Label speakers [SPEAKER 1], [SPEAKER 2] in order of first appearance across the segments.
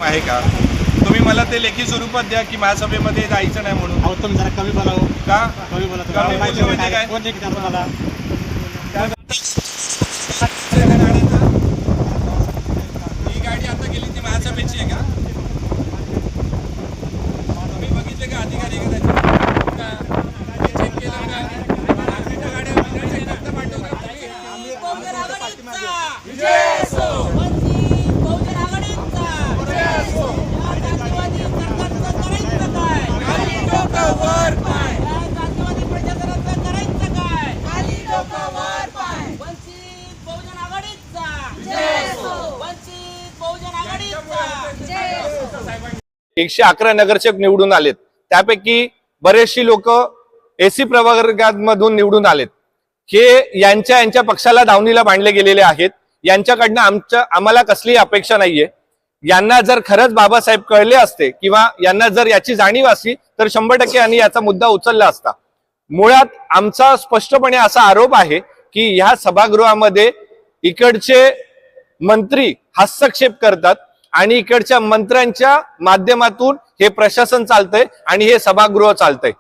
[SPEAKER 1] आहे का? तुम्ही मला ते लेखी स्वरूपात द्या की महासभेमध्ये जायचं नाही म्हणून.
[SPEAKER 2] अहो तुम्ही जरा कमी बोलावं.
[SPEAKER 1] का
[SPEAKER 2] कमी बोला
[SPEAKER 1] कमी बोलतो म्हणजे काय?
[SPEAKER 2] कोण लेखी देणार तुम्हाला?
[SPEAKER 1] ही गाडी आता गेली ती महासभेची आहे का? तुम्ही बघितले का अधिकारी का त्याचे? का? ते चेक केलं का? बाकीच्या गाड्या बिना check करता पाठवतात तुम्ही?
[SPEAKER 3] विजय असो. वंचित बहुजन आघाडीचा विजय असो. या जातीवादी सरकारचं करायचं काय? खाली डोकं वर पाय. या जातीवादी प्रशासनाचं करायचं काय? खाली डोकं वर पाय. वंचित बहुजन आघाडीचा विजय असो. वंचित बहुजन आघाडीचा विजय असो.
[SPEAKER 4] 111 नगरसेवक निवडून आलेत. त्यापैकी बरेचशी लोक एसी प्रवर्गामधून निवडून आलेत. हे यांच्या पक्षाला दावणीला बांधले गेलेले आहेत. यांच्याकडनं आम्हाला कसलीही अपेक्षा नाहीये. यांना जर खरंच बाबासाहेब कळले असते किंवा यांना जर याची जाणीव असती तर 100% यांनी याचा मुद्दा उचलला असता. मुळात आमचा स्पष्टपणे असा आरोप आहे की ह्या सभागृहामध्ये इकडचे मंत्री हस्तक्षेप करतात आणि इकडच्या मंत्र्यांच्या माध्यमातून हे प्रशासन चालतंय आणि हे सभागृह चालतंय.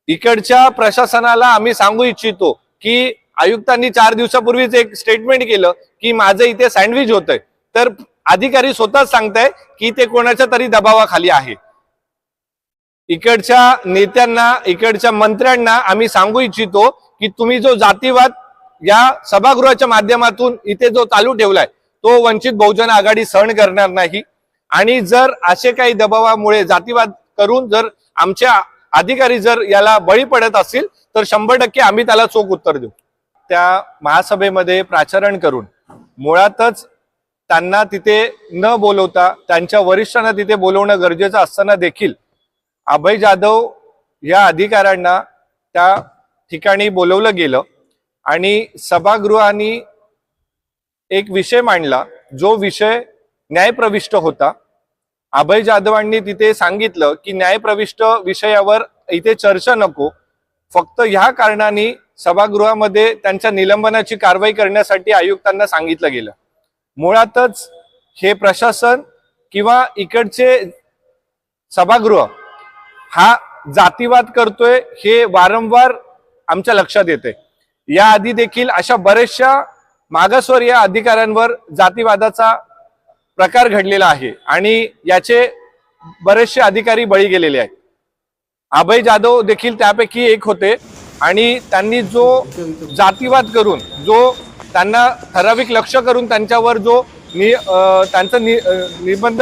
[SPEAKER 4] इकडच्या प्रशासनाला आम्ही सांगू इच्छितो की आयुक्तांनी 4 दिवसापूर्वीच एक स्टेटमेंट केलं की माझं इथे सँडविच होतंय, तर अधिकारी स्वतःच सांगताय की ते कोणाच्या तरी दबावाखाली आहे. इकडच्या नेत्यांना, इकडच्या मंत्र्यांना आम्ही सांगू इच्छितो की तुम्ही जो जातीवाद या सभागृहाच्या माध्यमातून इथे जो चालू ठेवलाय तो वंचित बहुजन आघाडी सहन करणार नाही. आणि जर असे काही दबावामुळे जातीवाद करून जर आमच्या अधिकारी जर याला बळी पडत असतील तर 100% आम्ही त्याला चोख उत्तर देऊ. त्या महासभेमध्ये प्राचारण करून मुळातच त्यांना तिथे न बोलवता त्यांच्या वरिष्ठांना तिथे बोलवणं गरजेचं असताना देखील अभय जाधव या अधिकाऱ्यांना त्या ठिकाणी बोलवलं गेलं आणि सभागृहाने एक विषय मांडला जो विषय न्यायप्रविष्ट होता. अभय जाधवांनी तिथे सांगितलं की न्यायप्रविष्ट विषयावर इथे चर्चा नको, फक्त ह्या कारणाने सभागृहामध्ये त्यांच्या निलंबनाची कारवाई करण्यासाठी आयुक्तांना सांगितलं गेलं. मुळातच हे प्रशासन किंवा इकडचे सभागृह हा जातीवाद करतोय हे वारंवार आमच्या लक्षात येते. याआधी देखील अशा बऱ्याचशा मागासवर्गीय अधिकाऱ्यांवर जातीवादाचा प्रकार घडलेला आहे आणि याचे बरेचसे अधिकारी बळी गेलेले आहेत. अभय जाधव देखील त्यापैकी एक होते आणि त्यांनी जो जातीवाद करून, जो त्यांना ठराविक लक्ष करून त्यांच्यावर जो त्यांचं निबंध